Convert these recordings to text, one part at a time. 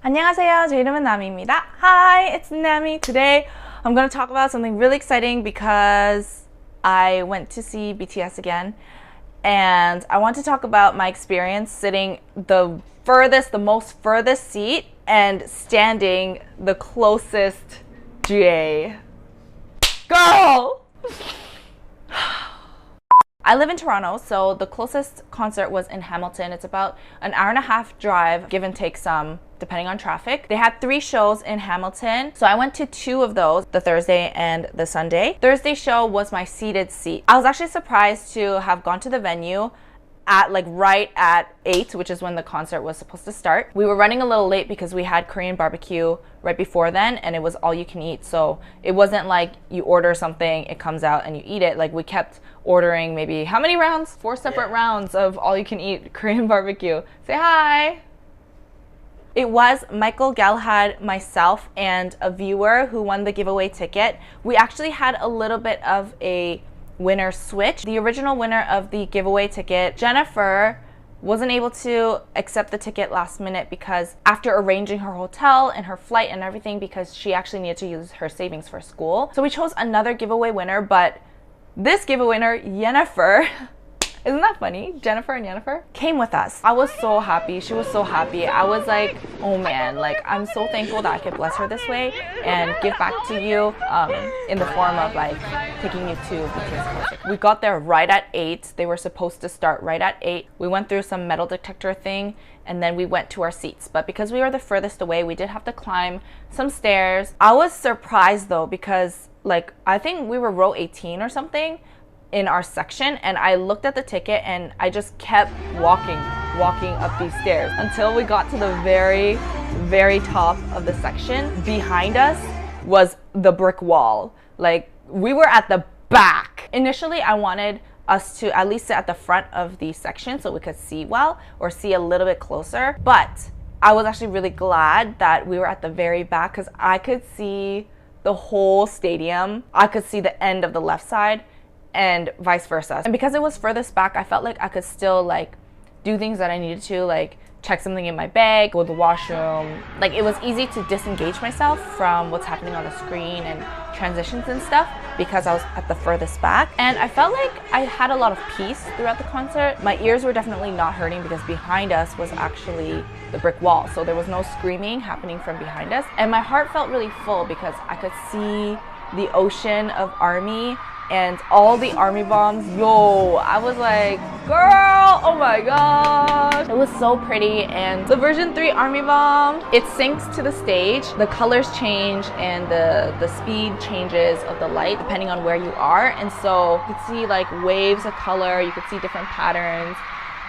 안녕하세요. 제 이름은 나미입니다. Hi, it's Nami. Today, I'm going to talk about something really exciting because I went to see BTS again. And I want to talk about my experience sitting the most furthest seat and standing the closest GA. Girl! I live in Toronto, so the closest concert was in Hamilton. It's about an hour and a half drive, give and take some, depending on traffic. They had 3 shows in Hamilton, so I went to 2 of those, the Thursday and the Sunday. Thursday show was my seated seat. I was actually surprised to have gone to the venue at right at 8, which is when the concert was supposed to start. We were running a little late because we had Korean barbecue right before then, and it was all you can eat. So it wasn't like you order something, it comes out and you eat it. Like we kept ordering maybe how many rounds? 4 separate rounds of all you can eat Korean barbecue. Say hi. It was Michael Galahad, myself, and a viewer who won the giveaway ticket. We actually had a little bit of a winner switch. The original winner of the giveaway ticket, Jennifer, wasn't able to accept the ticket last minute because after arranging her hotel and her flight and everything, because she actually needed to use her savings for school. So we chose another giveaway winner, but this giveaway winner, Jennifer, isn't that funny? Jennifer and Jennifer came with us. I was so happy. She was so happy. I was like, oh man, I'm so thankful that I could bless her this way and give back to you in the form of taking you to BTS concert. We got there right at 8. They were supposed to start right at 8. We went through some metal detector thing and then we went to our seats. But because we were the furthest away, we did have to climb some stairs. I was surprised though because I think we were row 18 or something in our section, and I looked at the ticket and I just kept walking up these stairs until we got to the very, very top of the section. Behind us was the brick wall. We were at the back. Initially, I wanted us to at least sit at the front of the section so we could see well or see a little bit closer, but I was actually really glad that we were at the very back because I could see the whole stadium. I could see the end of the left side and vice versa. And because it was furthest back, I felt like I could still do things that I needed to, check something in my bag, go to the washroom. It was easy to disengage myself from what's happening on the screen and transitions and stuff because I was at the furthest back. And I felt like I had a lot of peace throughout the concert. My ears were definitely not hurting because behind us was actually the brick wall. So there was no screaming happening from behind us. And my heart felt really full because I could see the ocean of ARMY and all the ARMY bombs. Yo, I was like, girl, oh my gosh. It was so pretty. And the version 3 ARMY bomb, it syncs to the stage. The colors change and the speed changes of the light depending on where you are. And so you could see waves of color, you could see different patterns.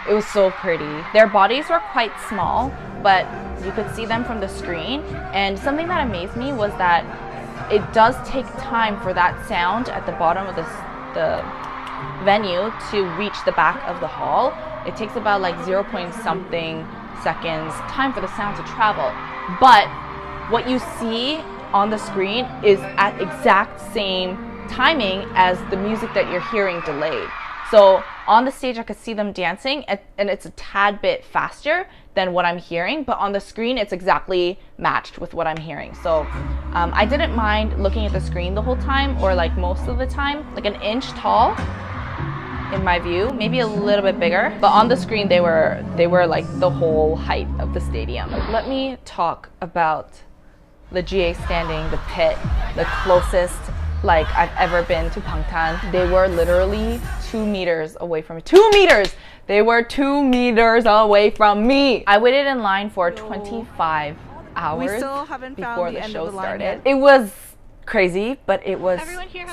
It was so pretty. Their bodies were quite small, but you could see them from the screen. And something that amazed me was that it does take time for that sound at the bottom of the venue to reach the back of the hall. It takes about 0 point something seconds time for the sound to travel. But what you see on the screen is at exact same timing as the music that you're hearing delayed. So on the stage, I could see them dancing, and it's a tad bit faster than what I'm hearing, but on the screen, it's exactly matched with what I'm hearing. So I didn't mind looking at the screen the whole time, or most of the time, an inch tall in my view, maybe a little bit bigger, but on the screen, they were the whole height of the stadium. Let me talk about the GA standing, the pit, the closest I've ever been to Bangtan. They were literally 2 meters away from me. 2 meters! They were 2 meters away from me. I waited in line for 25 hours before the show started. It was crazy, but it was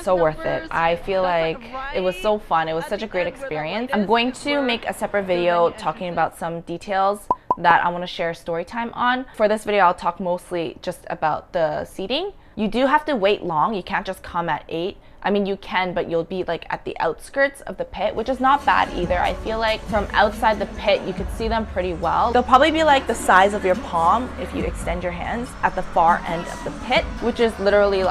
so worth it. I feel like it was so fun. It was such a great experience. I'm going to make a separate video talking about some details that I want to share story time on. For this video, I'll talk mostly just about the seating. You do have to wait long. You can't just come at 8. I mean, you can, but you'll be at the outskirts of the pit, which is not bad either. I feel like from outside the pit, you could see them pretty well. They'll probably be the size of your palm if you extend your hands at the far end of the pit, which is literally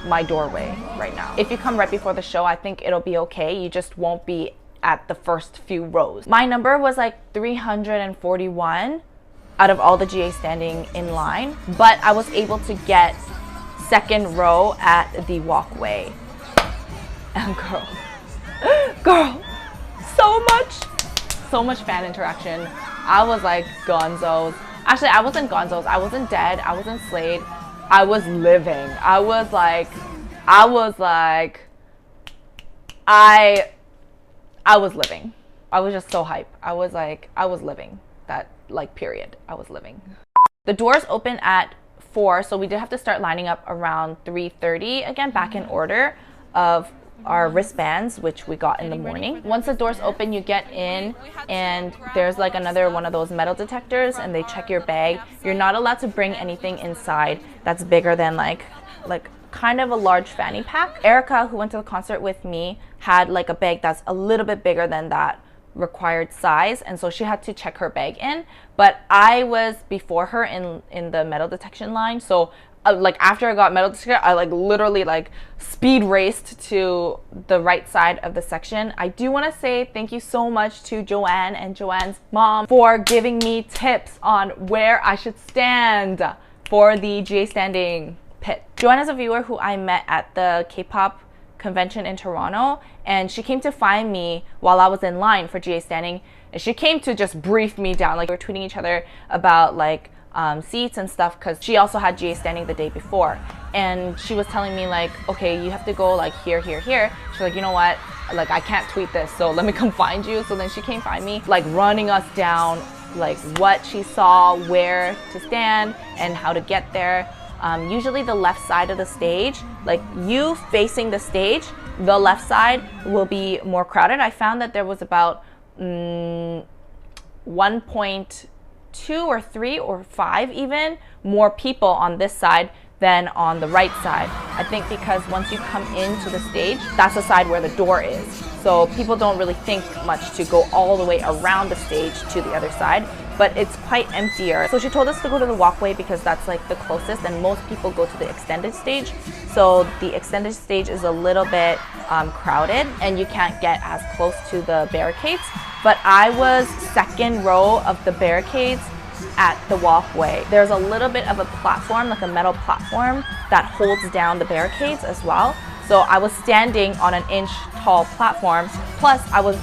my doorway right now. If you come right before the show, I think it'll be okay. You just won't be at the first few rows. My number was 341. out of all the GA standing in line, but I was able to get second row at the walkway. And girl, so much fan interaction. I was like gonzos. Actually, I wasn't gonzos. I wasn't dead. I wasn't slayed. I was living. I was living. I was just so hype. I was living. That like period. I was living. The doors open at 4, so we did have to start lining up around 3:30 again, back in order of our wristbands, which we got in the morning. Once the doors open, you get in and there's like another one of those metal detectors and they check your bag. You're not allowed to bring anything inside that's bigger than like kind of a large fanny pack. Erica, who went to the concert with me, had like a bag that's a little bit bigger than that required size, and so she had to check her bag in, but I was before her in the metal detection line, so like after I got metal detector, I like literally like speed raced to the right side of the section. I do want to say thank you so much to Joanne and Joanne's mom for giving me tips on where I should stand for the GA standing pit. Joanne is a viewer who I met at the K-pop convention in Toronto, and she came to find me while I was in line for GA standing, and she came to just brief me down. Like we were tweeting each other about like seats and stuff, because she also had GA standing the day before, and she was telling me like, okay, you have to go like here. She's like, you know what, like I can't tweet this, so let me come find you. So then she came find me, like running us down like what she saw, where to stand and how to get there. Usually the left side of the stage, like you facing the stage, the left side will be more crowded. I found that there was about 1.2 or 3 or 5 even more people on this side than on the right side. I think because once you come into the stage, that's the side where the door is. So people don't really think much to go all the way around the stage to the other side, but it's quite emptier. So she told us to go to the walkway because that's like the closest, and most people go to the extended stage. So the extended stage is a little bit crowded and you can't get as close to the barricades. But I was second row of the barricades at the walkway. There's a little bit of a platform, like a metal platform, that holds down the barricades as well. So I was standing on an inch tall platform, plus I was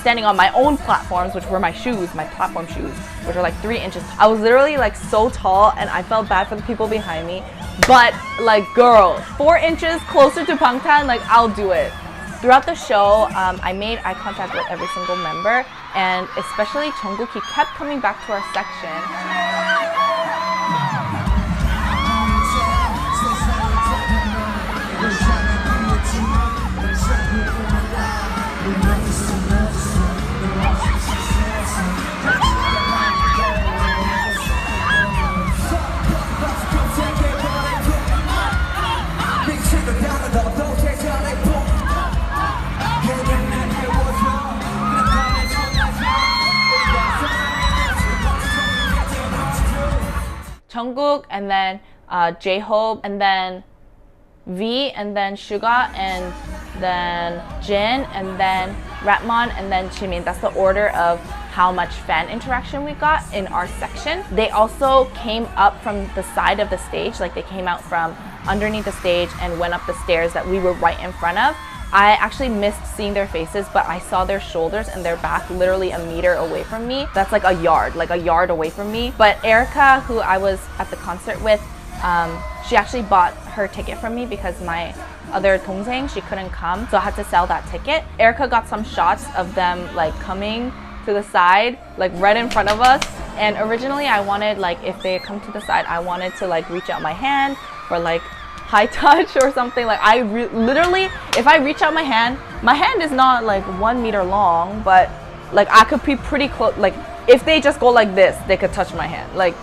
standing on my own platforms, which were my shoes, my platform shoes, which are like 3 inches. I was literally like so tall, and I felt bad for the people behind me. But like, girl, 4 inches closer to Bangtan, like I'll do it. Throughout the show, I made eye contact with every single member, and especially Jungkook, he kept coming back to our section. Jungkook, and then J-Hope, and then V, and then Suga, and then Jin, and then Ratman, and then Jimin. That's the order of how much fan interaction we got in our section. They also came up from the side of the stage, like they came out from underneath the stage and went up the stairs that we were right in front of. I actually missed seeing their faces, but I saw their shoulders and their back literally a meter away from me. That's like a yard away from me. But Erica, who I was at the concert with, she actually bought her ticket from me because my other 동생, she couldn't come, so I had to sell that ticket. Erica got some shots of them like coming to the side, like right in front of us. And originally I wanted, like, if they come to the side, I wanted to like reach out my hand for like high touch or something. Like I literally, if I reach out my hand is not like 1 meter long, but like I could be pretty close. Like if they just go like this, they could touch my hand. Like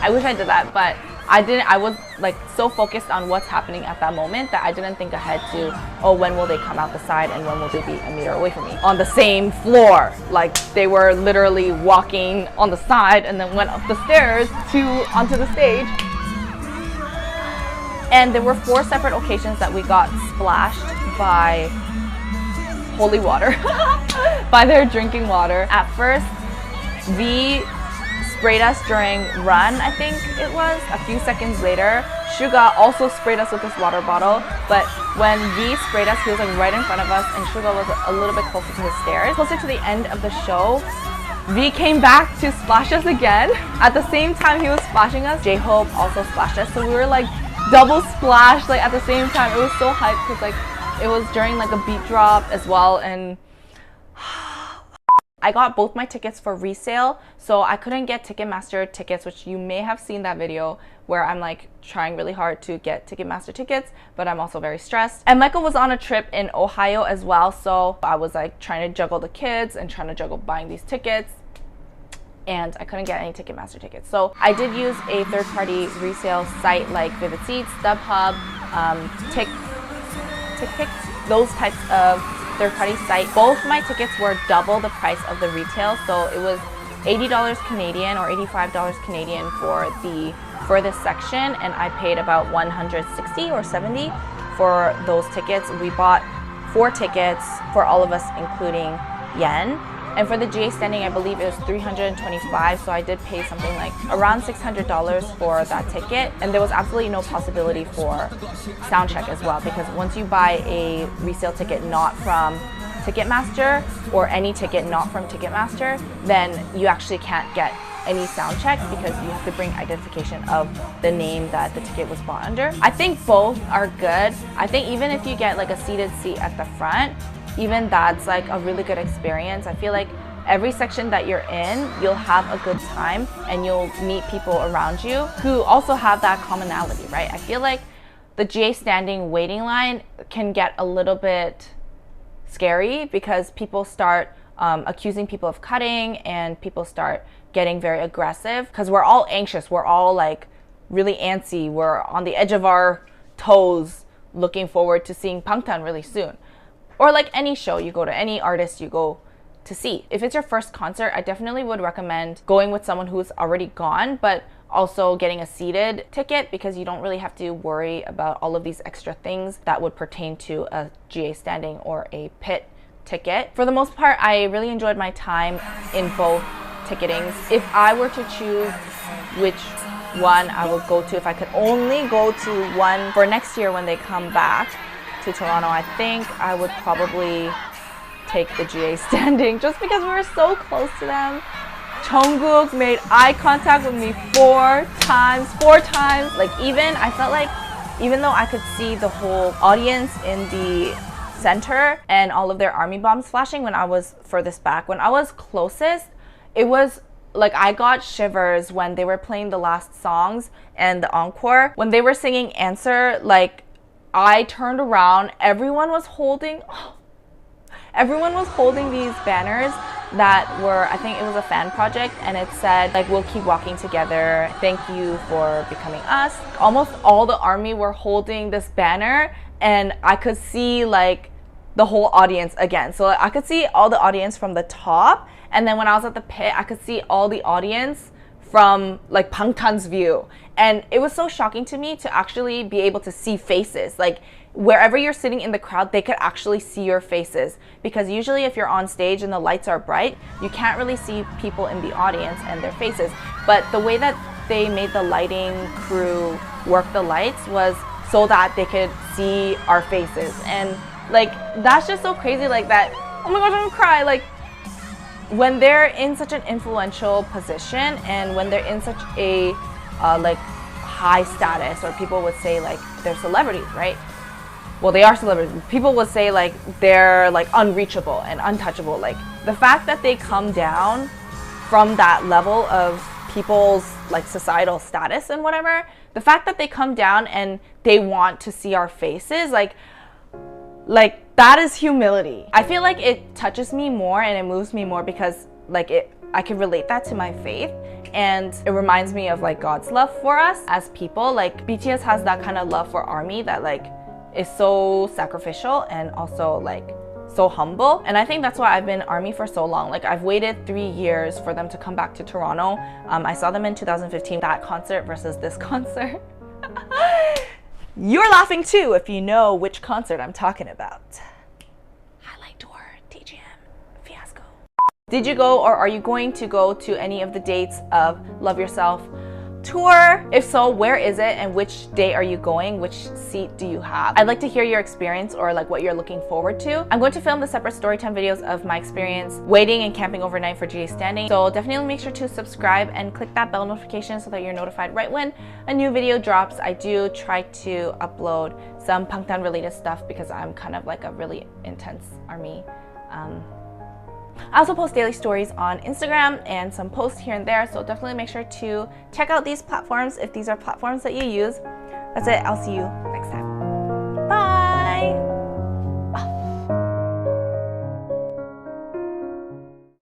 I wish I did that, but I didn't. I was like so focused on what's happening at that moment that I didn't think ahead to, oh, when will they come out the side and when will they be a meter away from me on the same floor. Like they were literally walking on the side and then went up the stairs onto the stage. And there were 4 separate occasions that we got splashed by holy water, by their drinking water. At first, V sprayed us during run, I think it was. A few seconds later, Suga also sprayed us with this water bottle, but when V sprayed us, he was like right in front of us, and Suga was a little bit closer to the stairs. Closer to the end of the show, V came back to splash us again. At the same time he was splashing us, J-Hope also splashed us, so we were like double splashed like at the same time. It was so hyped because like it was during like a beat drop as well, and I got both my tickets for resale, so I couldn't get Ticketmaster tickets, which you may have seen that video where I'm like trying really hard to get Ticketmaster tickets, but I'm also very stressed. And Michael was on a trip in Ohio as well, so I was like trying to juggle the kids and trying to juggle buying these tickets, and I couldn't get any Ticketmaster tickets. So I did use a third-party resale site like Vivid Seats, StubHub, TickPick, those types of third-party site. Both my tickets were double the price of the retail, so it was $80 Canadian or $85 Canadian for the furthest section, and I paid about $160 or $70 for those tickets. We bought 4 tickets for all of us, including Yen. And for the GA standing, I believe it was $325, so I did pay something like around $600 for that ticket. And there was absolutely no possibility for soundcheck as well, because once you buy a resale ticket not from Ticketmaster, or any ticket not from Ticketmaster, then you actually can't get any sound check because you have to bring identification of the name that the ticket was bought under. I think both are good. I think even if you get like a seated seat at the front, even that's like a really good experience. I feel like every section that you're in, you'll have a good time and you'll meet people around you who also have that commonality, right? I feel like the GA standing waiting line can get a little bit scary because people start accusing people of cutting, and people start getting very aggressive because we're all anxious. We're all like really antsy. We're on the edge of our toes looking forward to seeing Bangtan really soon. Or like any show you go to, any artist you go to see. If it's your first concert, I definitely would recommend going with someone who's already gone, but also getting a seated ticket because you don't really have to worry about all of these extra things that would pertain to a GA standing or a pit ticket. For the most part, I really enjoyed my time in both ticketings. If I were to choose which one I would go to, if I could only go to one for next year when they come back to Toronto, I think I would probably take the GA standing just because we were so close to them. Jungkook made eye contact with me 4 times. Like I felt like even though I could see the whole audience in the center and all of their army bombs flashing when I was furthest back, when I was closest, it was like I got shivers when they were playing the last songs and the encore. When they were singing Answer, like I turned around, everyone was holding these banners that were, I think it was a fan project, and it said like, "We'll keep walking together, thank you for becoming us." Almost all the army were holding this banner, and I could see like the whole audience again. So I could see all the audience from the top, and then when I was at the pit, I could see all the audience from like Bangtan's view. And it was so shocking to me to actually be able to see faces. Like wherever you're sitting in the crowd, they could actually see your faces, because usually if you're on stage and the lights are bright, you can't really see people in the audience and their faces. But the way that they made the lighting crew work the lights was so that they could see our faces. And like that's just so crazy, like that. Oh my gosh, I'm gonna cry. Like when they're in such an influential position and when they're in such a like high status, or people would say like they're celebrities, right? Well, they are celebrities. People would say like they're like unreachable and untouchable. Like the fact that they come down from that level of people's like societal status and whatever, the fact that they come down and they want to see our faces, like that is humility. I feel like it touches me more and it moves me more because like I can relate that to my faith, and it reminds me of like God's love for us as people. Like BTS has that kind of love for ARMY that like is so sacrificial and also like so humble. And I think that's why I've been ARMY for so long. Like I've waited 3 years for them to come back to Toronto. I saw them in 2015, that concert versus this concert. You're laughing too if you know which concert I'm talking about. Did you go or are you going to go to any of the dates of Love Yourself tour? If so, where is it and which day are you going? Which seat do you have? I'd like to hear your experience or like what you're looking forward to. I'm going to film the separate storytime videos of my experience waiting and camping overnight for GA standing. So definitely make sure to subscribe and click that bell notification so that you're notified right when a new video drops. I do try to upload some Bangtan related stuff because I'm kind of like a really intense ARMY. I also post daily stories on Instagram and some posts here and there, so definitely make sure to check out these platforms if these are platforms that you use. That's it. I'll see you